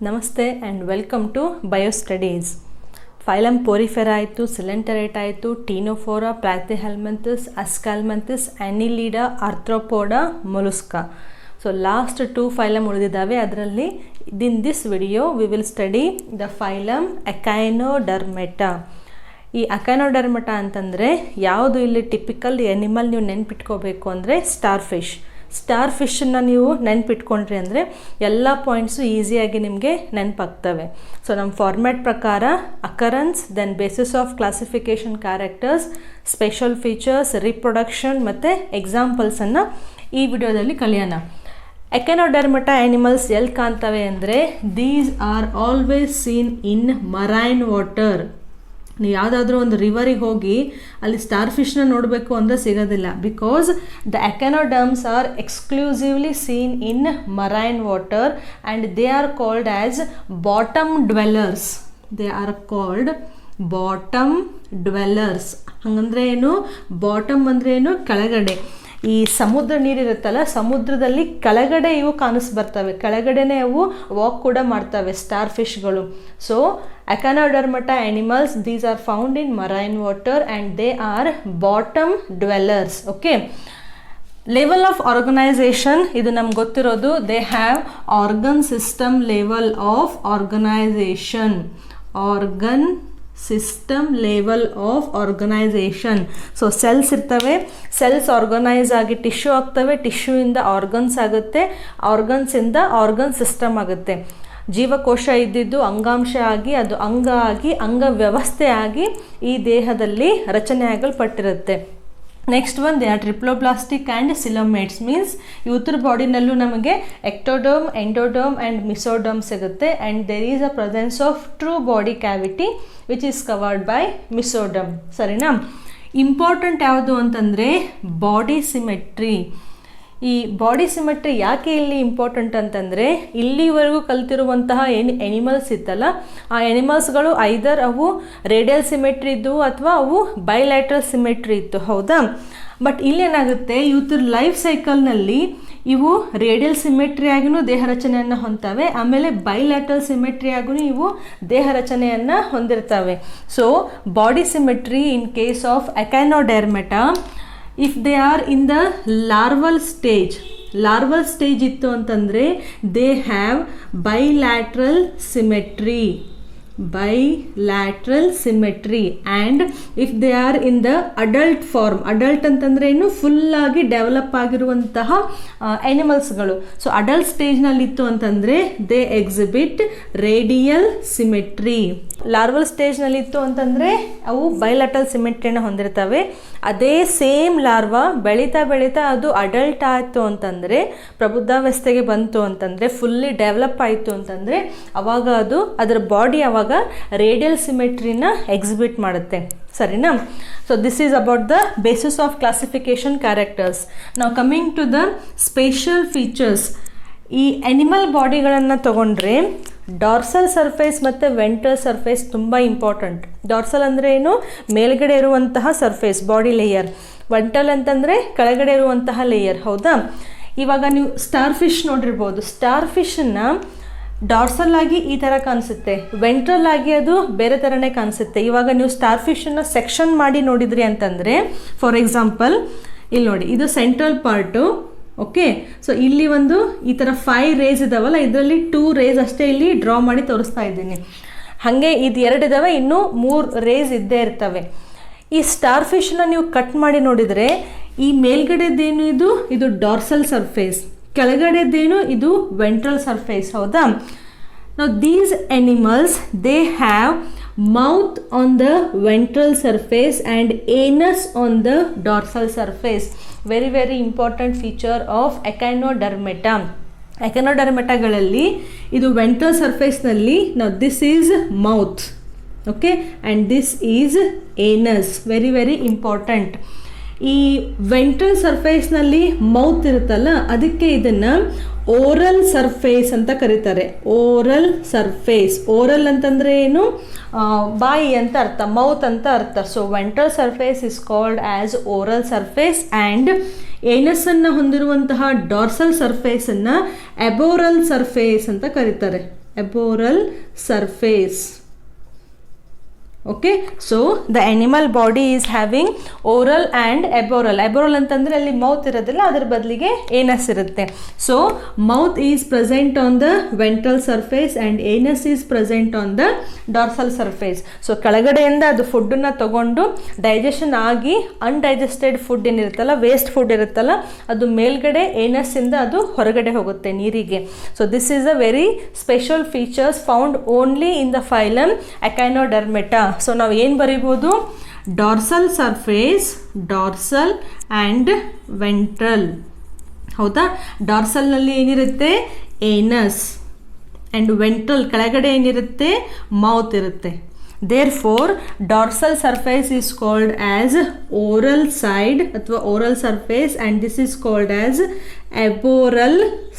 ನಮಸ್ತೆ and welcome to biostudies. Phylum Porifera ಆಯಿತು, coelenterate ಆಯಿತು, Ctenophora, Platyhelminthes, Aschelminthes, Annelida, Arthropoda, Mollusca. So last 2 phylum ಉಳಿದಿದ್ದಾವೆ. ಅದರಲ್ಲಿ in this video we will study the phylum Echinodermata. ಈ Echinodermata ಅಂತಂದರೆ ಯಾವುದು ಇಲ್ಲಿ ಟಿಪಿಕಲ್ ಎನಿಮಲ್ ನೀವು ನೆನ್ಪಿಟ್ಕೋಬೇಕು ಅಂದರೆ ಸ್ಟಾರ್ ಫಿಶನ್ನು ನೀವು ನೆನ್ಪಿಟ್ಕೊಂಡ್ರಿ ಅಂದರೆ ಎಲ್ಲ ಪಾಯಿಂಟ್ಸು ಈಸಿಯಾಗಿ ನಿಮಗೆ ನೆನಪಾಗ್ತವೆ. ಸೊ ನಮ್ಮ ಫಾರ್ಮ್ಯಾಟ್ ಪ್ರಕಾರ occurrence, then basis of classification characters, special features, reproduction ಮತ್ತು ಎಕ್ಸಾಂಪಲ್ಸನ್ನು ಈ ವಿಡಿಯೋದಲ್ಲಿ ಕಲಿಯೋಣ. ಎಕೈನೋಡರ್ಮೆಟಾ ಆ್ಯನಿಮಲ್ಸ್ ಎಲ್ಲಿ ಕಾಣ್ತವೆ ಅಂದರೆ these are always scene in marine water. ನೀವು ಯಾವುದಾದ್ರೂ ಒಂದು ರಿವರಿಗೆ ಹೋಗಿ ಅಲ್ಲಿ ಸ್ಟಾರ್ ಫಿಶ್ನ ನೋಡಬೇಕು ಅಂದರೆ ಸಿಗೋದಿಲ್ಲ. Because the echinoderms are exclusively seen in marine water and they are called as bottom dwellers. ಹಂಗಂದ್ರೆ ಏನು? ಬಾಟಮ್ ಅಂದರೆ ಏನು? ಕೆಳಗಡೆ. ಈ ಸಮುದ್ರ ನೀರಿರುತ್ತಲ್ಲ, ಸಮುದ್ರದಲ್ಲಿ ಕೆಳಗಡೆ ಇವು ಕಾಣಿಸ್ಬರ್ತವೆ, ಕೆಳಗಡೆನೇ ಅವು ವಾಕ್ ಕೂಡ ಮಾಡ್ತವೆ ಸ್ಟಾರ್ ಫಿಶ್ಗಳು. So Echinodermata animals, these are found in marine water and they are bottom dwellers. Okay, level of organisation ಇದು ನಮ್ಗೆ ಗೊತ್ತಿರೋದು. They have organ system level of organisation. So cells ಇರ್ತವೆ, ಸೆಲ್ಸ್ ಆರ್ಗನೈಸ್ ಆಗಿ tissue ಆಗ್ತವೆ, ಟಿಶ್ಯೂಯಿಂದ organs ಆಗುತ್ತೆ, ಆರ್ಗನ್ಸಿಂದ organ system ಆಗುತ್ತೆ. ಜೀವಕೋಶ ಇದ್ದಿದ್ದು ಅಂಗಾಂಶ ಆಗಿ, ಅದು ಅಂಗ ಆಗಿ, ಅಂಗ ವ್ಯವಸ್ಥೆ ಆಗಿ ಈ ದೇಹದಲ್ಲಿ ರಚನೆ ಆಗಲ್ಪಟ್ಟಿರುತ್ತೆ. Next one, they are triploblastic and coelomates. Means ಇವ್ರ ಬಾಡಿನಲ್ಲೂ ನಮಗೆ ಎಕ್ಟೋಡರ್ಮ್, ಎಂಡೋಡರ್ಮ್ ಆ್ಯಂಡ್ ಮಿಸೋಡರ್ಮ್ ಸಿಗುತ್ತೆ. And there is a presence of true body cavity which is covered by mesoderm. ಸರಿನಾ? ಇಂಪಾರ್ಟೆಂಟ್ ಯಾವುದು ಅಂತಂದರೆ ಬಾಡಿ ಸಿಮೆಟ್ರಿ. ಈ ಬಾಡಿ ಸಿಮೆಟ್ರಿ ಯಾಕೆ ಇಲ್ಲಿ ಇಂಪಾರ್ಟೆಂಟ್ ಅಂತಂದರೆ ಇಲ್ಲಿವರೆಗೂ ಕಲ್ತಿರುವಂತಹ ಎನಿಮಲ್ಸ್ ಇತ್ತಲ್ಲ, ಆ ಎನಿಮಲ್ಸ್ಗಳು ಐದರ್ ಅವು ರೇಡಿಯಲ್ ಸಿಮೆಟ್ರಿ ಇದ್ದವು ಅಥವಾ ಅವು ಬೈಲ್ಯಾಟ್ರಲ್ ಸಿಮೆಟ್ರಿ ಇತ್ತು. ಹೌದಾ? ಬಟ್ ಇಲ್ಲೇನಾಗುತ್ತೆ, ಇವತ್ತರ ಲೈಫ್ ಸೈಕಲ್ನಲ್ಲಿ ಇವು ರೇಡಿಯಲ್ ಸಿಮೆಟ್ರಿಯಾಗಿಯೂ ದೇಹ ರಚನೆಯನ್ನು ಹೊಂದ್ತವೆ, ಆಮೇಲೆ ಬೈಲ್ಯಾಟ್ರಲ್ ಸಿಮೆಟ್ರಿಯಾಗೂ ಇವು ದೇಹ ರಚನೆಯನ್ನು ಹೊಂದಿರ್ತವೆ. So body symmetry in case of Echinodermata, if they are in the larval stage ಇತ್ತು ಅಂತಂದರೆ they have bilateral symmetry. And if they are in the adult form, adult ಅಂತಂದರೆ ಏನು? ಫುಲ್ಲಾಗಿ ಡೆವಲಪ್ ಆಗಿರುವಂತಹ ಎನಿಮಲ್ಸ್ಗಳು. ಸೊ ಅಡಲ್ಟ್ ಸ್ಟೇಜ್ನಲ್ಲಿ ಇತ್ತು ಅಂತಂದರೆ they exhibit radial symmetry. Larval ಸ್ಟೇಜ್ನಲ್ಲಿ ಇತ್ತು ಅಂತಂದರೆ ಅವು ಬೈಲ್ಯಾಟ್ರಲ್ ಸಿಮೆಟ್ರಿನ ಹೊಂದಿರ್ತವೆ. ಅದೇ ಸೇಮ್ ಲಾರ್ವಾ ಬೆಳೀತಾ ಅದು ಅಡಲ್ಟ್ ಆಯಿತು ಅಂತಂದರೆ, ಪ್ರಬುದ್ಧಾವಸ್ಥೆಗೆ ಬಂತು ಅಂತಂದರೆ, ಫುಲ್ಲಿ ಡೆವಲಪ್ ಆಯಿತು ಅಂತಂದರೆ ಅವಾಗ ಅದು ಅದರ ಬಾಡಿ ಅವಾಗ ರೇಡಿಯಲ್ ಸಿಮೆಟ್ರಿನ ಎಕ್ಸಿಬಿಟ್ ಮಾಡುತ್ತೆ. ಸರಿನಾ? So this is about the basis of classification characters. ನಾವು coming to the special features. ಈ ಎನಿಮಲ್ ಬಾಡಿಗಳನ್ನು ತಗೊಂಡ್ರೆ ಡಾರ್ಸಲ್ ಸರ್ಫೇಸ್ ಮತ್ತು ವೆಂಟ್ರಲ್ ಸರ್ಫೇಸ್ ತುಂಬ ಇಂಪಾರ್ಟೆಂಟ್. ಡಾರ್ಸಲ್ ಅಂದರೆ ಏನು? ಮೇಲ್ಗಡೆ ಇರುವಂತಹ ಸರ್ಫೇಸ್, ಬಾಡಿ ಲೇಯರ್. ವೆಂಟ್ರಲ್ ಅಂತಂದರೆ ಕೆಳಗಡೆ ಇರುವಂತಹ ಲೇಯರ್. ಹೌದಾ? ಇವಾಗ ನೀವು ಸ್ಟಾರ್ ಫಿಶ್ ನೋಡಿರ್ಬೋದು. ಸ್ಟಾರ್ ಫಿಶನ್ನು ಡಾರ್ಸಲ್ ಆಗಿ ಈ ಥರ ಕಾಣಿಸುತ್ತೆ, ವೆಂಟ್ರಲ್ ಆಗಿ ಅದು ಬೇರೆ ಥರನೇ ಕಾಣಿಸುತ್ತೆ. ಇವಾಗ ನೀವು ಸ್ಟಾರ್ ಫಿಶನ್ನು ಸೆಕ್ಷನ್ ಮಾಡಿ ನೋಡಿದ್ರಿ ಅಂತಂದರೆ, ಫಾರ್ ಎಕ್ಸಾಂಪಲ್ ಇಲ್ಲಿ ನೋಡಿ, ಇದು ಸೆಂಟ್ರಲ್ ಪಾರ್ಟು. ಓಕೆ, ಸೊ ಇಲ್ಲಿ ಒಂದು ಈ ಥರ 5 ರೇಸ್ ಇದಾವಲ್ಲ, ಇದರಲ್ಲಿ 2 ರೇಸ್ ಅಷ್ಟೇ ಇಲ್ಲಿ ಡ್ರಾ ಮಾಡಿ ತೋರಿಸ್ತಾ ಇದ್ದೀನಿ. ಹಾಗೆ ಇದು 2 ಇದ್ದಾವೆ, ಇನ್ನೂ 3 ರೇಸ್ ಇದ್ದೇ ಇರ್ತವೆ. ಈ ಸ್ಟಾರ್ ಫಿಶನ್ನ ನೀವು ಕಟ್ ಮಾಡಿ ನೋಡಿದರೆ ಈ ಮೇಲ್ಗಡೆದೇನು ಇದು ಡಾರ್ಸಲ್ ಸರ್ಫೇಸ್, ಕೆಳಗಡೆದೇನು ಇದು ವೆಂಟ್ರಲ್ ಸರ್ಫೇಸ್. ಹೌದಾ? ನಾವು these animals they have mouth on the ventral surface and anus on the dorsal surface. Very very important feature of Echinodermata. ಎಕೈನೋಡರ್ಮೆಟಾಗಳಲ್ಲಿ ಇದು ವೆಂಟ್ರಲ್ ಸರ್ಫೇಸ್ನಲ್ಲಿ ನಾವು this is mouth. Okay, and this is anus. Very very important. ಈ ventral ಸರ್ಫೇಸ್ನಲ್ಲಿ mouth ಇರುತ್ತಲ್ಲ, ಅದಕ್ಕೆ ಇದನ್ನು oral surface ಅಂತ ಕರೀತಾರೆ. Oral surface. ಓರಲ್ ಅಂತಂದರೆ ಏನು? ಬಾಯಿ ಅಂತ ಅರ್ಥ, ಮೌತ್ ಅಂತ ಅರ್ಥ. So ventral surface is called as oral surface. And ಏನಸ್ಸನ್ನು ಹೊಂದಿರುವಂತಹ ಡಾರ್ಸಲ್ ಸರ್ಫೇಸನ್ನು ಎಬೋರಲ್ ಸರ್ಫೇಸ್ ಅಂತ ಕರೀತಾರೆ. aboral surface. Okay, so the animal body is having oral and aboral. Aboral ಅಂತಂದ್ರೆ ಅಲ್ಲಿ ಮೌತ್ ಇರೋದಿಲ್ಲ, ಅದರ ಬದಲಿಗೆ ಏನಸ್ ಇರುತ್ತೆ. So mouth is present on the ventral surface and anus is present on the dorsal surface. So ಕೆಳಗಡೆಯಿಂದ ಅದು ಫುಡ್ಡನ್ನು ತಗೊಂಡು ಡೈಜೆಷನ್ ಆಗಿ ಅನ್ಡೈಜೆಸ್ಟೆಡ್ ಫುಡ್ ಏನಿರುತ್ತಲ್ಲ, ವೇಸ್ಟ್ ಫುಡ್ ಇರುತ್ತಲ್ಲ, ಅದು ಮೇಲ್ಗಡೆ ಏನಸ್ಸಿಂದ ಅದು ಹೊರಗಡೆ ಹೋಗುತ್ತೆ ನೀರಿಗೆ. So this is a very special features found only in the phylum Echinodermata. So ನಾವು ಏನು ಬರಿಬೋದು? Dorsal surface, dorsal and ventral. ಹೌದಾ? ಡಾರ್ಸಲ್ನಲ್ಲಿ ಏನಿರುತ್ತೆ? ಏನಸ್. ಆ್ಯಂಡ್ ವೆಂಟ್ರಲ್ ಕೆಳಗಡೆ ಏನಿರುತ್ತೆ? ಮೌತ್ ಇರುತ್ತೆ. Therefore, dorsal surface is called as oral side ಅಥವಾ oral surface, and this is called as aboral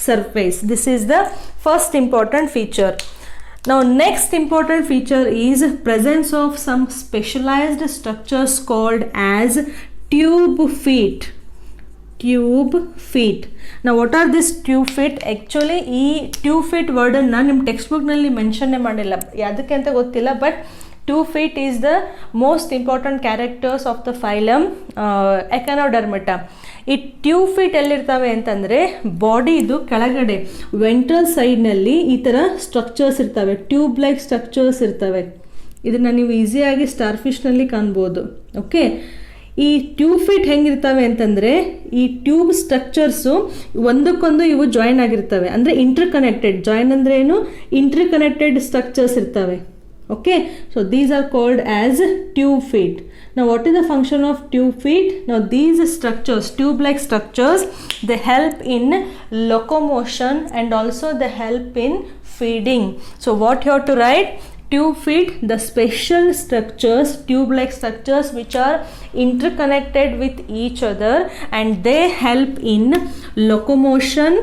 surface. This is the first important feature. Now next important feature is presence of some specialized structures called as tube feet. Tube feet. Now what are these tube feet? Actually ಈ tube feet ವರ್ಡನ್ನು ನಿಮ್ಮ text ಬುಕ್ನಲ್ಲಿ ಮೆನ್ಷನ್ನೇ ಮಾಡಿಲ್ಲ, ಯಾವುದಕ್ಕೆ ಅಂತ ಗೊತ್ತಿಲ್ಲ. But tube feet is the most important characters of the phylum Echinodermata. ಈ tube feet ಎಲ್ಲಿರ್ತವೆ ಅಂತಂದರೆ ಬಾಡಿದು ಕೆಳಗಡೆ ವೆಂಟ್ರಲ್ ಸೈಡ್ನಲ್ಲಿ ಈ ಥರ ಸ್ಟ್ರಕ್ಚರ್ಸ್ ಇರ್ತವೆ, ಟ್ಯೂಬ್ ಲೈಕ್ ಸ್ಟ್ರಕ್ಚರ್ಸ್ ಇರ್ತವೆ. ಇದನ್ನು ನೀವು ಈಸಿಯಾಗಿ ಸ್ಟಾರ್ ಫಿಶ್ನಲ್ಲಿ ಕಾಣ್ಬೋದು. ಓಕೆ, ಈ ಟ್ಯೂಬ್ ಫೀಟ್ ಹೆಂಗಿರ್ತವೆ ಅಂತಂದರೆ ಈ ಟ್ಯೂಬ್ ಸ್ಟ್ರಕ್ಚರ್ಸು ಒಂದಕ್ಕೊಂದು ಇವು ಜಾಯಿನ್ ಆಗಿರ್ತವೆ, ಅಂದರೆ ಇಂಟರ್ ಕನೆಕ್ಟೆಡ್. ಜಾಯಿನ್ ಅಂದರೆ ಏನು? ಇಂಟರ್ ಕನೆಕ್ಟೆಡ್ ಸ್ಟ್ರಕ್ಚರ್ಸ್ ಇರ್ತವೆ. Okay, so these are called as tube feet. Now what is the function of tube feet? Now these structures, tube like structures, they help in locomotion and also they help in feeding. So what you have to write? Tube feet, the special structures, tube like structures which are interconnected with each other and they help in locomotion,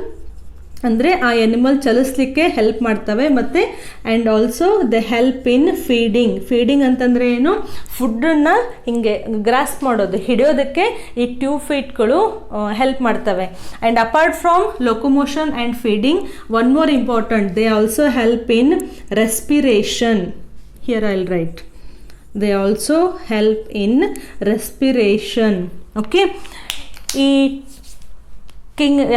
ಅಂದರೆ ಆ animal ಚಲಿಸ್ಲಿಕ್ಕೆ help ಮಾಡ್ತವೆ. ಮತ್ತು and also they help in feeding. Feeding ಅಂತಂದರೆ ಏನು? ಫುಡ್ಡನ್ನು ಹಿಂಗೆ grasp ಮಾಡೋದು, ಹಿಡಿಯೋದಕ್ಕೆ ಈ ಟ್ಯೂಬ್ ಫೀಟ್ಗಳು ಹೆಲ್ಪ್ ಮಾಡ್ತವೆ. And apart from locomotion and feeding, one more important, they also help in respiration. Here I will write, they also help in respiration. Okay, ಈ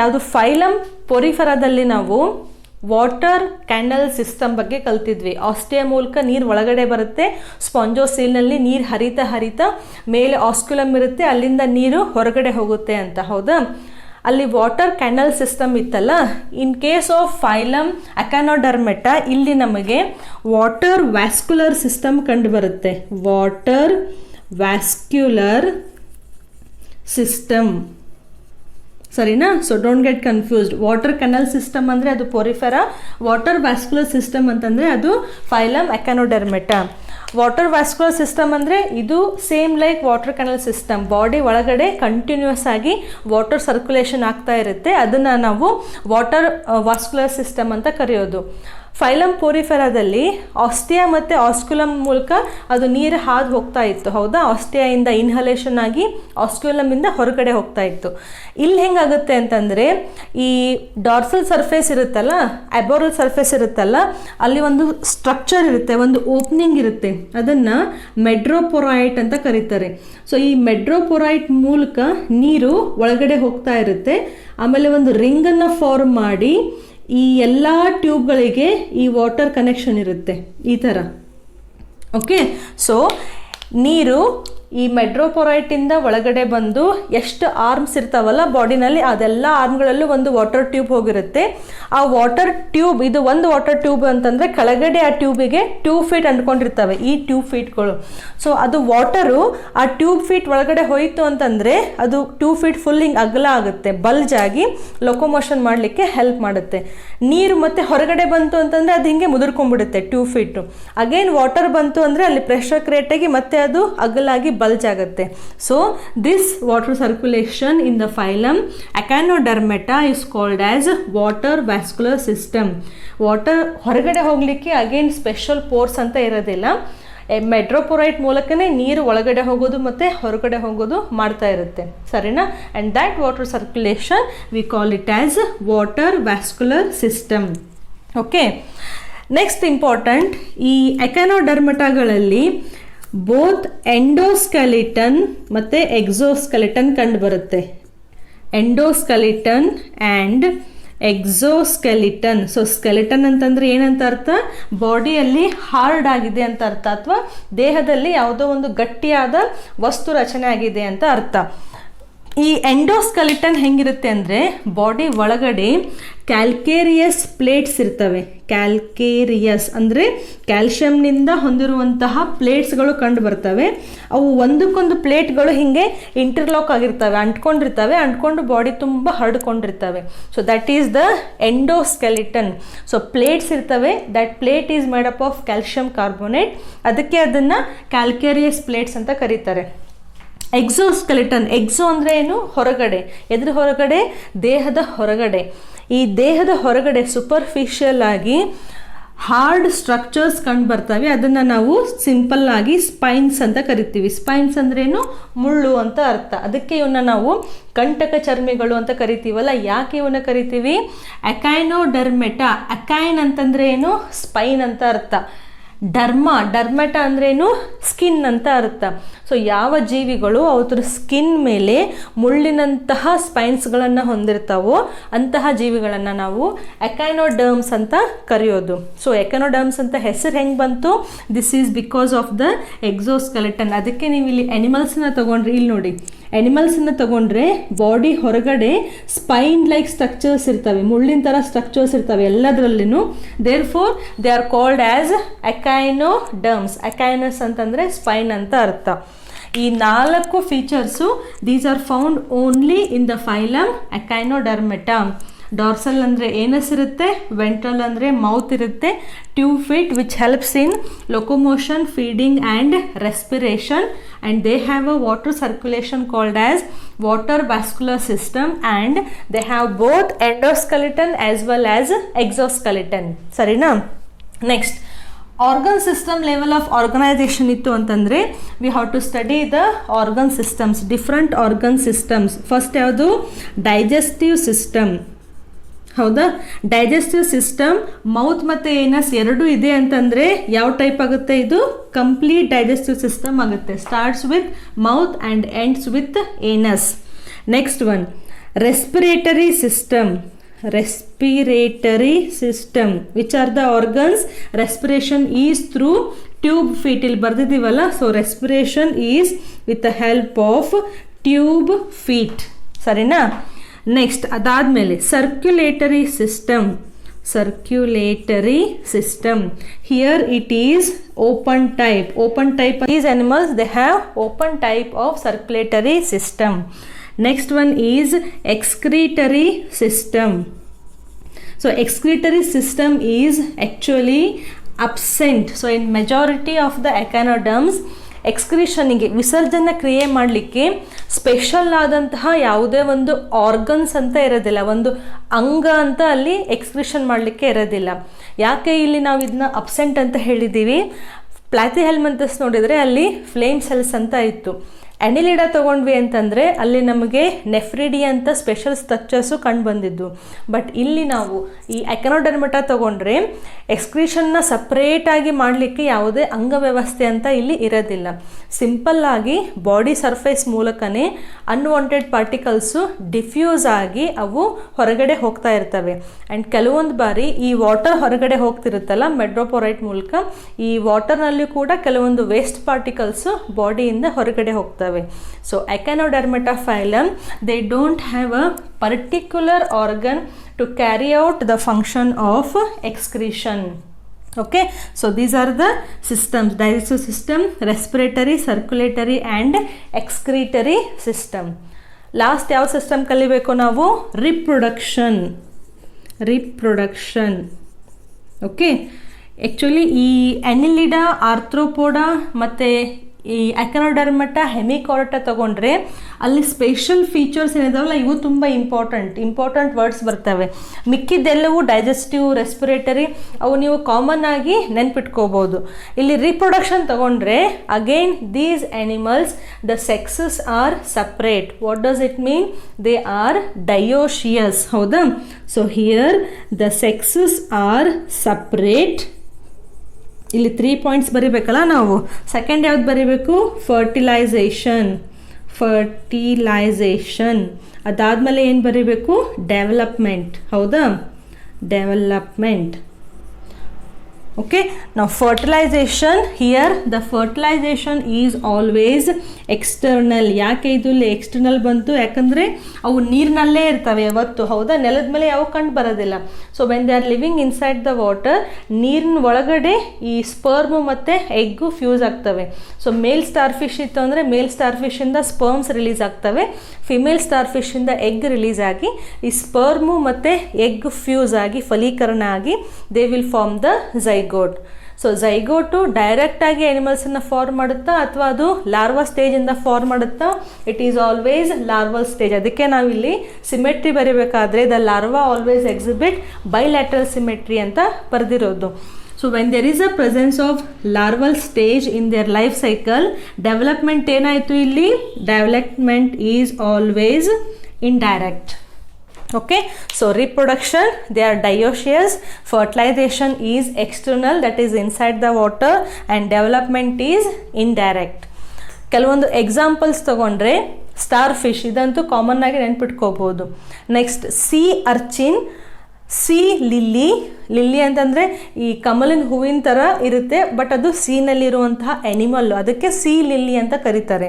ಯಾವುದು ಫೈಲಮ್ ಪೊರಿಫೆರಾದಲ್ಲಿ ನಾವು ವಾಟರ್ ಕ್ಯಾನಲ್ ಸಿಸ್ಟಮ್ ಬಗ್ಗೆ ಕಲ್ತಿದ್ವಿ. Ostia ಮೂಲಕ ನೀರು ಒಳಗಡೆ ಬರುತ್ತೆ, ಸ್ಪಾಂಜೋಸೀಲ್ನಲ್ಲಿ ನೀರು ಹರಿತಾ ಮೇಲೆ ಆಸ್ಕ್ಯುಲಮ್ ಇರುತ್ತೆ, ಅಲ್ಲಿಂದ ನೀರು ಹೊರಗಡೆ ಹೋಗುತ್ತೆ ಅಂತ. ಹೌದಾ? ಅಲ್ಲಿ ವಾಟರ್ ಕ್ಯಾನಲ್ ಸಿಸ್ಟಮ್ ಇತ್ತಲ್ಲ. In case of phylum Echinodermata ಇಲ್ಲಿ ನಮಗೆ ವಾಟರ್ ವ್ಯಾಸ್ಕ್ಯುಲರ್ ಸಿಸ್ಟಮ್ ಕಂಡು ಬರುತ್ತೆ. ವಾಟರ್ ವ್ಯಾಸ್ಕ್ಯುಲರ್ ಸಿಸ್ಟಮ್, ಸರಿನಾ? So don't get confused. Water canal system ಅಂದರೆ ಅದು ಪೊರಿಫೆರಾ, ವಾಟರ್ ವ್ಯಾಸ್ಕ್ಯುಲರ್ ಸಿಸ್ಟಮ್ ಅಂತಂದರೆ ಅದು phylum Echinodermata. Water vascular system ಅಂದರೆ ಇದು same like water canal system, body ಒಳಗಡೆ ಕಂಟಿನ್ಯೂಸ್ ಆಗಿ ವಾಟರ್ ಸರ್ಕ್ಯುಲೇಷನ್ ಆಗ್ತಾ ಇರುತ್ತೆ, ಅದನ್ನು ನಾವು ವಾಟರ್ ವಾಸ್ಕ್ಯುಲರ್ ಸಿಸ್ಟಮ್ ಅಂತ ಕರೆಯೋದು. ಫೈಲಮ್ ಪೊರಿಫೆರಾದಲ್ಲಿ ಆಸ್ಟಿಯಾ ಮತ್ತು ಆಸ್ಕ್ಯುಲಮ್ ಮೂಲಕ ಅದು ನೀರು ಹಾದು ಹೋಗ್ತಾ ಇತ್ತು. ಹೌದಾ? ಆಸ್ಟಿಯಾಯಿಂದ ಇನ್ಹಲೇಷನ್ ಆಗಿ ಆಸ್ಕ್ಯುಲಮಿಂದ ಹೊರಗಡೆ ಹೋಗ್ತಾ ಇತ್ತು. ಇಲ್ಲಿ ಹೆಂಗಾಗುತ್ತೆ ಅಂತಂದರೆ ಈ ಡಾರ್ಸಲ್ ಸರ್ಫೇಸ್ ಇರುತ್ತಲ್ಲ, ಅಬೋರಲ್ ಸರ್ಫೇಸ್ ಇರುತ್ತಲ್ಲ, ಅಲ್ಲಿ ಒಂದು ಸ್ಟ್ರಕ್ಚರ್ ಇರುತ್ತೆ, ಒಂದು ಓಪನಿಂಗ್ ಇರುತ್ತೆ, ಅದನ್ನು ಮೆಡ್ರೋಪೊರೈಟ್ ಅಂತ ಕರೀತಾರೆ. ಸೊ ಈ ಮೆಡ್ರೋಪೊರೈಟ್ ಮೂಲಕ ನೀರು ಒಳಗಡೆ ಹೋಗ್ತಾ ಇರುತ್ತೆ. ಆಮೇಲೆ ಒಂದು ರಿಂಗನ್ನು ಫಾರ್ಮ್ ಮಾಡಿ ಈ ಎಲ್ಲ ಟ್ಯೂಬ್ಗಳಿಗೆ ಈ ವಾಟರ್ ಕನೆಕ್ಷನ್ ಇರುತ್ತೆ ಈ ಥರ. ಓಕೆ, ಸೊ ನೀರು ಈ ಮೆಡ್ರೋಪೊರೈಟಿಂದ ಒಳಗಡೆ ಬಂದು ಎಷ್ಟು ಆರ್ಮ್ಸ್ ಇರ್ತಾವಲ್ಲ ಬಾಡಿನಲ್ಲಿ, ಅದೆಲ್ಲ ಆರ್ಮ್ಗಳಲ್ಲೂ ಒಂದು ವಾಟರ್ ಟ್ಯೂಬ್ ಹೋಗಿರುತ್ತೆ. ಆ ವಾಟರ್ ಟ್ಯೂಬ್, ಇದು ಒಂದು ವಾಟರ್ ಟ್ಯೂಬ್ ಅಂತಂದರೆ ಕೆಳಗಡೆ ಆ ಟ್ಯೂಬಿಗೆ ಟ್ಯೂಬ್ ಫೀಟ್ ಅಂಟ್ಕೊಂಡಿರ್ತವೆ, ಈ ಟ್ಯೂಬ್ ಫೀಟ್ಗಳು. ಸೊ ಅದು ವಾಟರು ಆ ಟ್ಯೂಬ್ ಫೀಟ್ ಒಳಗಡೆ ಹೋಯಿತು ಅಂತಂದರೆ ಅದು ಟ್ಯೂಬ್ ಫೀಟ್ ಫುಲ್ ಹಿಂಗೆ ಅಗಲ ಆಗುತ್ತೆ, ಬಲ್ಜ್ ಆಗಿ ಲೊಕೊಮೋಷನ್ ಮಾಡಲಿಕ್ಕೆ ಹೆಲ್ಪ್ ಮಾಡುತ್ತೆ. ನೀರು ಮತ್ತೆ ಹೊರಗಡೆ ಬಂತು ಅಂತಂದರೆ ಅದು ಹಿಂಗೆ ಮುದುರ್ಕೊಂಡ್ಬಿಡುತ್ತೆ ಟ್ಯೂಬ್ ಫೀಟು. ಅಗೇನ್ ವಾಟರ್ ಬಂತು ಅಂದರೆ ಅಲ್ಲಿ ಪ್ರೆಷರ್ ಕ್ರಿಯೇಟ್ ಆಗಿ ಮತ್ತೆ ಅದು ಅಗಲಾಗಿ ಬಲ್ಜ್ ಆಗುತ್ತೆ. So this water circulation in the phylum Echinodermata is called as water vascular system. Water ಹೊರಗಡೆ ಹೋಗಲಿಕ್ಕೆ ಅಗೇನ್ ಸ್ಪೆಷಲ್ ಪೋರ್ಸ್ ಅಂತ ಇರೋದಿಲ್ಲ, ಮೆಡ್ರೋಪೊರೈಟ್ ಮೂಲಕನೇ ನೀರು ಒಳಗಡೆ ಹೋಗೋದು ಮತ್ತು ಹೊರಗಡೆ ಹೋಗೋದು ಮಾಡ್ತಾ ಇರುತ್ತೆ. ಸರಿನಾ? And that water circulation we call it as water vascular system. Okay, next important, ಈ ಎಕಾನೋಡರ್ಮಟಾಗಳಲ್ಲಿ ಬೋತ್ ಎಂಡೋಸ್ಕೆಲಿಟನ್ ಮತ್ತು ಎಕ್ಸೋಸ್ಕೆಲಿಟನ್ ಕಂಡು ಬರುತ್ತೆ. Endoskeleton and exoskeleton. So skeleton ಅಂತಂದರೆ ಏನಂತ ಅರ್ಥ? ಬಾಡಿಯಲ್ಲಿ ಹಾರ್ಡ್ ಆಗಿದೆ ಅಂತ ಅರ್ಥ, ಅಥವಾ ದೇಹದಲ್ಲಿ ಯಾವುದೋ ಒಂದು ಗಟ್ಟಿಯಾದ ವಸ್ತು ರಚನೆ ಆಗಿದೆ ಅಂತ ಅರ್ಥ. ಈ ಎಂಡೋಸ್ಕೆಲಿಟನ್ ಹೆಂಗಿರುತ್ತೆ ಅಂದರೆ ಬಾಡಿ ಒಳಗಡೆ ಕ್ಯಾಲ್ಕೇರಿಯಸ್ ಪ್ಲೇಟ್ಸ್ ಇರ್ತವೆ. ಕ್ಯಾಲ್ಕೇರಿಯಸ್ ಅಂದರೆ ಕ್ಯಾಲ್ಶಿಯಂನಿಂದ ಹೊಂದಿರುವಂತಹ ಪ್ಲೇಟ್ಸ್ಗಳು ಕಂಡು ಬರ್ತವೆ. ಅವು ಒಂದಕ್ಕೊಂದು ಪ್ಲೇಟ್ಗಳು ಹೀಗೆ ಇಂಟರ್ಲಾಕ್ ಆಗಿರ್ತವೆ, ಅಂಟ್ಕೊಂಡು ಬಾಡಿ ತುಂಬ ಹರಡ್ಕೊಂಡಿರ್ತವೆ. So that is the endoskeleton. So plates ಇರ್ತವೆ, that plate is made up of calcium carbonate, ಅದಕ್ಕೆ ಅದನ್ನು ಕ್ಯಾಲ್ಕೇರಿಯಸ್ ಪ್ಲೇಟ್ಸ್ ಅಂತ ಕರೀತಾರೆ. ಎಕ್ಸೋಸ್ಕೆಲಿಟನ್, ಎಕ್ಸೋ ಅಂದರೆ ಏನು? ಹೊರಗಡೆ. ಎದ್ರ ಹೊರಗಡೆ? ದೇಹದ ಹೊರಗಡೆ. ಈ ದೇಹದ ಹೊರಗಡೆ ಸೂಪರ್ಫಿಷಿಯಲ್ ಆಗಿ ಹಾರ್ಡ್ ಸ್ಟ್ರಕ್ಚರ್ಸ್ ಕಂಡು ಬರ್ತವೆ. ಅದನ್ನು ನಾವು ಸಿಂಪಲ್ ಆಗಿ ಸ್ಪೈನ್ಸ್ ಅಂತ ಕರಿತೀವಿ. ಸ್ಪೈನ್ಸ್ ಅಂದ್ರೇನು? ಮುಳ್ಳು ಅಂತ ಅರ್ಥ. ಅದಕ್ಕೆ ಇವನ್ನ ನಾವು ಕಂಟಕ ಚರ್ಮಿಗಳು ಅಂತ ಕರಿತೀವಲ್ಲ. ಯಾಕೆ ಇವನ್ನ ಕರಿತೀವಿ? ಎಕೈನೋಡರ್ಮೆಟಾ. ಅಕೈನ್ ಅಂತಂದ್ರೆ ಏನು? ಸ್ಪೈನ್ ಅಂತ ಅರ್ಥ. ಡರ್ಮೆಟ ಅಂದ್ರೇನು? ಸ್ಕಿನ್ ಅಂತ ಅರ್ಥ. ಸೊ ಯಾವ ಜೀವಿಗಳು ಅವರ ಸ್ಕಿನ್ ಮೇಲೆ ಮುಳ್ಳಿನಂತಹ ಸ್ಪೈನ್ಸ್ಗಳನ್ನು ಹೊಂದಿರ್ತಾವೋ ಅಂತಹ ಜೀವಿಗಳನ್ನು ನಾವು ಎಕೈನೋಡರ್ಮ್ಸ್ ಅಂತ ಕರೆಯೋದು. ಸೊ ಎಕೈನೋಡರ್ಮ್ಸ್ ಅಂತ ಹೆಸರು ಹೆಂಗೆ ಬಂತು? This is because of the exoskeleton. ಅದಕ್ಕೆ ನೀವು ಇಲ್ಲಿ ಅನಿಮಲ್ಸನ್ನ ತಗೊಂಡ್ರೆ, ಇಲ್ಲಿ ನೋಡಿ, ಅನಿಮಲ್ಸನ್ನ ತಗೊಂಡ್ರೆ ಬಾಡಿ ಹೊರಗಡೆ ಸ್ಪೈನ್ ಲೈಕ್ ಸ್ಟ್ರಕ್ಚರ್ಸ್ ಇರ್ತವೆ, ಮುಳ್ಳಿನ ಥರ ಸ್ಟ್ರಕ್ಚರ್ಸ್ ಇರ್ತವೆ ಎಲ್ಲದರಲ್ಲಿನೂ. Therefore they are called as echinoderms. Echinus ಅಂತಂದರೆ ಸ್ಪೈನ್ ಅಂತ ಅರ್ಥ. ಈ 4 features these are found only in the phylum Echinodermata. Dorsal ಅಂದರೆ ಏನಸ್ ಇರುತ್ತೆ, ವೆಂಟ್ರಲ್ ಅಂದರೆ ಮೌತ್ ಇರುತ್ತೆ, tube feet which helps in locomotion, feeding and respiration, and they have a water circulation called as water vascular system, and they have both endoskeleton as well as exoskeleton. ಸರಿನಾ? Next, organ system level of organisation ಇತ್ತು ಅಂತಂದರೆ we have to study the organ systems, different organ systems. First ಯಾವುದು? Digestive system. ಹೌದಾ? Digestive system mouth ಮತ್ತು anus ಎರಡೂ ಇದೆ ಅಂತಂದರೆ ಯಾವ ಟೈಪ್ ಆಗುತ್ತೆ? ಇದು ಕಂಪ್ಲೀಟ್ ಡೈಜೆಸ್ಟಿವ್ ಸಿಸ್ಟಮ್ ಆಗುತ್ತೆ. Starts with mouth and ends with anus. Next one, respiratory system. Respiratory system which are the organs? Respiration is through tube feet. ಇಲ್ಲಿ ಬರ್ದಿದ್ದೀವಲ್ಲ, so respiration is with the help of tube feet. ಸರಿನಾ? Next ಅದಾದಮೇಲೆ circulatory system. Circulatory system. Here it is open type. Open type, these animals they have open type of circulatory system. Next one is excretory system. So excretory system is actually absent. So in majority of the echinoderms, ಎಕ್ಸ್ಕ್ರಿಷನ್ನಿಗೆ ವಿಸರ್ಜನೆ ಕ್ರಿಯೆ ಮಾಡಲಿಕ್ಕೆ special ಆದಂತಹ ಯಾವುದೇ ಒಂದು organs ಅಂತ ಇರೋದಿಲ್ಲ, ಒಂದು ಅಂಗ ಅಂತ ಅಲ್ಲಿ ಎಕ್ಸ್ಕ್ರಿಷನ್ ಮಾಡಲಿಕ್ಕೆ ಇರೋದಿಲ್ಲ. ಯಾಕೆ ಇಲ್ಲಿ ನಾವು ಇದನ್ನ ಅಬ್ಸೆಂಟ್ ಅಂತ ಹೇಳಿದ್ದೀವಿ? ಪ್ಲಾಟಿಹೆಲ್ಮಿಂಥಸ್ ನೋಡಿದರೆ ಅಲ್ಲಿ ಫ್ಲೇಮ್ ಸೆಲ್ಸ್ ಅಂತ ಇತ್ತು. ಅನಿಲಿಡಾ ತೊಗೊಂಡ್ವಿ ಅಂತಂದರೆ ಅಲ್ಲಿ ನಮಗೆ ನೆಫ್ರಿಡಿ ಅಂತ ಸ್ಪೆಷಲ್ ಸ್ಟ್ರಕ್ಚರ್ಸು ಕಂಡು ಬಂದಿದ್ದು. ಬಟ್ ಇಲ್ಲಿ ನಾವು ಈ ಎಕೈನೋಡರ್ಮೆಟಾ ತೊಗೊಂಡ್ರೆ ಎಕ್ಸ್ಕ್ರೀಷನ್ನ ಸಪ್ರೇಟಾಗಿ ಮಾಡಲಿಕ್ಕೆ ಯಾವುದೇ ಅಂಗವ್ಯವಸ್ಥೆ ಅಂತ ಇಲ್ಲಿ ಇರೋದಿಲ್ಲ. ಸಿಂಪಲ್ಲಾಗಿ ಬಾಡಿ ಸರ್ಫೇಸ್ ಮೂಲಕನೇ ಅನ್ವಾಂಟೆಡ್ ಪಾರ್ಟಿಕಲ್ಸು ಡಿಫ್ಯೂಸ್ ಆಗಿ ಅವು ಹೊರಗಡೆ ಹೋಗ್ತಾ ಇರ್ತವೆ. ಆ್ಯಂಡ್ ಕೆಲವೊಂದು ಬಾರಿ ಈ ವಾಟರ್ ಹೊರಗಡೆ ಹೋಗ್ತಿರುತ್ತಲ್ಲ ಮೆಟ್ರೋಪೊರೈಟ್ ಮೂಲಕ, ಈ ವಾಟರ್ನಲ್ಲಿ ಕೂಡ ಕೆಲವೊಂದು ವೇಸ್ಟ್ ಪಾರ್ಟಿಕಲ್ಸು ಬಾಡಿಯಿಂದ ಹೊರಗಡೆ ಹೋಗ್ತವೆ. So Echinodermata phylum, they don't have a particular organ to carry out the function of excretion. Okay, so these are the systems: digestive system, respiratory, circulatory and excretory system. Last ಯಾವ system ಕಲಿಬೇಕು ನಾವು? Reproduction. Okay, actually ಈ ಅನಿಲಿಡಾ, Arthropoda ಮತ್ತು ಈ ಎಕೈನೋಡರ್ಮೆಟಾ, ಹೆಮಿಕಾರ್ಟಾ ತೊಗೊಂಡ್ರೆ ಅಲ್ಲಿ special features ಏನಿದಾವಲ್ಲ ಇವು ತುಂಬ ಇಂಪಾರ್ಟೆಂಟ್ ವರ್ಡ್ಸ್ ಬರ್ತವೆ. ಮಿಕ್ಕಿದ್ದೆಲ್ಲವೂ ಡೈಜೆಸ್ಟಿವ್, ರೆಸ್ಪಿರೇಟರಿ, ಅವು ನೀವು ಕಾಮನ್ ಆಗಿ ನೆನ್ಪಿಟ್ಕೋಬೋದು. ಇಲ್ಲಿ ರಿಪ್ರೊಡಕ್ಷನ್ ತೊಗೊಂಡ್ರೆ again these animals the sexes are separate. What does it mean? They are dioecious. ಹೌದಾ? So here the sexes are separate ಇಲ್ಲಿ 3 ಪಾಯಿಂಟ್ಸ್ ಬರಿಬೇಕಲ್ಲ ನಾವು. ಸೆಕೆಂಡ್ ಯಾವ್ದು ಬರಿಬೇಕು? ಫರ್ಟಿಲೈಸೇಷನ್. ಅದಾದಮೇಲೆ ಏನು ಬರಿಬೇಕು? ಡೆವಲಪ್ಮೆಂಟ್. ಹೌದಾ? Development. Okay, now fertilization, here the fertilization is always external. ಯಾಕೆ ಇದು ಎಕ್ಸ್ಟರ್ನಲ್ ಬಂತು? ಯಾಕಂದರೆ ಅವು ನೀರಿನಲ್ಲೇ ಇರ್ತವೆ ಯಾವತ್ತು. ಹೌದಾ? ನೆಲದ ಮೇಲೆ ಯಾವ ಕಂಡು ಬರೋದಿಲ್ಲ. So when they are living inside the water, ನೀರಿನ ಒಳಗಡೆ ಈ ಸ್ಪರ್ಮು ಮತ್ತು ಎಗ್ಗು ಫ್ಯೂಸ್ ಆಗ್ತವೆ. ಸೊ ಮೇಲ್ ಸ್ಟಾರ್ ಫಿಶ್ ಇತ್ತು ಅಂದರೆ ಮೇಲ್ ಸ್ಟಾರ್ ಫಿಶಿಂದ ಸ್ಪರ್ಮ್ಸ್ ರಿಲೀಸ್ ಆಗ್ತವೆ, ಫಿಮೇಲ್ ಸ್ಟಾರ್ ಫಿಶಿಂದ ಎಗ್ ರಿಲೀಸ್ ಆಗಿ ಈ ಸ್ಪರ್ಮು ಮತ್ತು ಎಗ್ ಫ್ಯೂಸ್ ಆಗಿ ಫಲೀಕರಣ ಆಗಿ they will form the zygote. So zygote ಡೈರೆಕ್ಟಾಗಿ ಆ್ಯನಿಮಲ್ಸನ್ನು ಫಾರ್ಮ್ ಮಾಡುತ್ತಾ ಅಥವಾ ಅದು ಲಾರ್ವಾ ಸ್ಟೇಜಿಂದ ಫಾರ್ಮ್ ಮಾಡುತ್ತಾ? It is always larval stage. ಅದಕ್ಕೆ ನಾವಿಲ್ಲಿ ಸಿಮೆಟ್ರಿ ಬರೀಬೇಕಾದ್ರೆ the larva always exhibit bilateral symmetry ಅಂತ ಬರೆದಿರೋದು. So when there is a presence of larval stage in their life cycle, development ಏನಾಯಿತು ಇಲ್ಲಿ? Development is always indirect. Okay, so reproduction, they are dioecious, fertilization is external, that is inside the water, and development is indirect. ಕೆಲವೊಂದು examples ತಗೊಂಡ್ರೆ starfish, ಇದಂತೂ common ಆಗಿ ನೆನ್ಪಿಟ್ಕೋಬಹುದು. Next sea urchin, sea lily ಅಂತಂದರೆ ಈ ಕಮಲಿನ ಹೂವಿನ ಥರ ಇರುತ್ತೆ, ಬಟ್ ಅದು ಸೀನಲ್ಲಿರುವಂತಹ ಎನಿಮಲ್ಲು, ಅದಕ್ಕೆ ಸಿ ಲಿಲ್ಲಿ ಅಂತ ಕರೀತಾರೆ.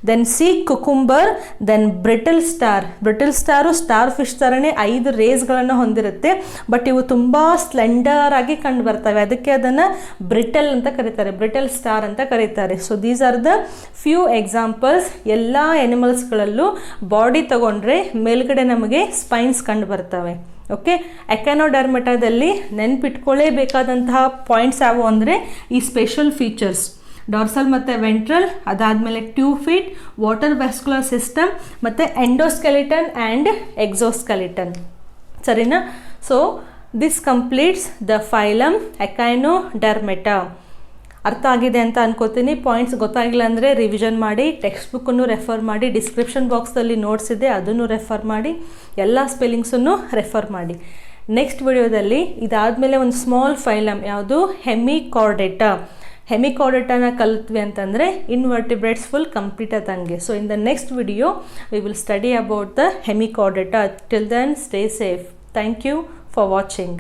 Then sea cucumber, then brittle star starfish ಥರನೇ 5 ರೇಸ್ಗಳನ್ನು ಹೊಂದಿರುತ್ತೆ, ಬಟ್ ಇವು ತುಂಬ ಸ್ಲೆಂಡರ್ ಆಗಿ ಕಂಡು ಬರ್ತವೆ, ಅದಕ್ಕೆ ಅದನ್ನು ಬ್ರಿಟಲ್ ಅಂತ ಕರೀತಾರೆ, ಬ್ರಿಟಲ್ ಸ್ಟಾರ್ ಅಂತ ಕರೀತಾರೆ. So these are the few examples. ಎಲ್ಲ ಎನಿಮಲ್ಸ್ಗಳಲ್ಲೂ ಬಾಡಿ ತಗೊಂಡ್ರೆ ಮೇಲ್ಗಡೆ ನಮಗೆ ಸ್ಪೈನ್ಸ್ ಕಂಡು ಬರ್ತವೆ. ಓಕೆ, ಎಕಾನೋಡರ್ಮೆಟಾದಲ್ಲಿ ನೆನ್ಪಿಟ್ಕೊಳ್ಳೇಬೇಕಾದಂತಹ ಪಾಯಿಂಟ್ಸ್ ಯಾವುವು ಅಂದರೆ ಈ ಸ್ಪೆಷಲ್ ಫೀಚರ್ಸ್, ಡಾರ್ಸಲ್ ಮತ್ತು ವೆಂಟ್ರಲ್, ಅದಾದಮೇಲೆ tube feet, water vascular system ಮತ್ತು ಎಂಡೋಸ್ಕೆಲಿಟನ್ ಆ್ಯಂಡ್ ಎಕ್ಸೋಸ್ಕೆಲಿಟನ್. ಸರಿನಾ? So this completes the phylum Echinodermata. ಅರ್ಥ ಆಗಿದೆ ಅಂತ ಅನ್ಕೋತೀನಿ. ಪಾಯಿಂಟ್ಸ್ ಗೊತ್ತಾಗಿಲ್ಲ ಅಂದರೆ ರಿವಿಷನ್ ಮಾಡಿ, ಟೆಕ್ಸ್ಟ್ ಬುಕ್ಕನ್ನು ರೆಫರ್ ಮಾಡಿ, ಡಿಸ್ಕ್ರಿಪ್ಷನ್ ಬಾಕ್ಸಲ್ಲಿ ನೋಟ್ಸ್ ಇದೆ ಅದನ್ನು ರೆಫರ್ ಮಾಡಿ, ಎಲ್ಲ ಸ್ಪೆಲ್ಲಿಂಗ್ಸನ್ನು ರೆಫರ್ ಮಾಡಿ. ನೆಕ್ಸ್ಟ್ ವಿಡಿಯೋದಲ್ಲಿ ಇದಾದಮೇಲೆ ಒಂದು ಸ್ಮಾಲ್ ಫೈಲಮ್ ಯಾವುದು? ಹೆಮಿಕಾರ್ಡೆಟಾನ ಕಲಿತ್ವಿ ಅಂತಂದರೆ ಇನ್ವರ್ಟಿಬ್ರೇಟ್ಸ್ ಫುಲ್ ಕಂಪ್ಲೀಟ್ ಆದಂಗೆ. So in the next video we will study about the Hemichordata. Till then stay safe. Thank you for watching.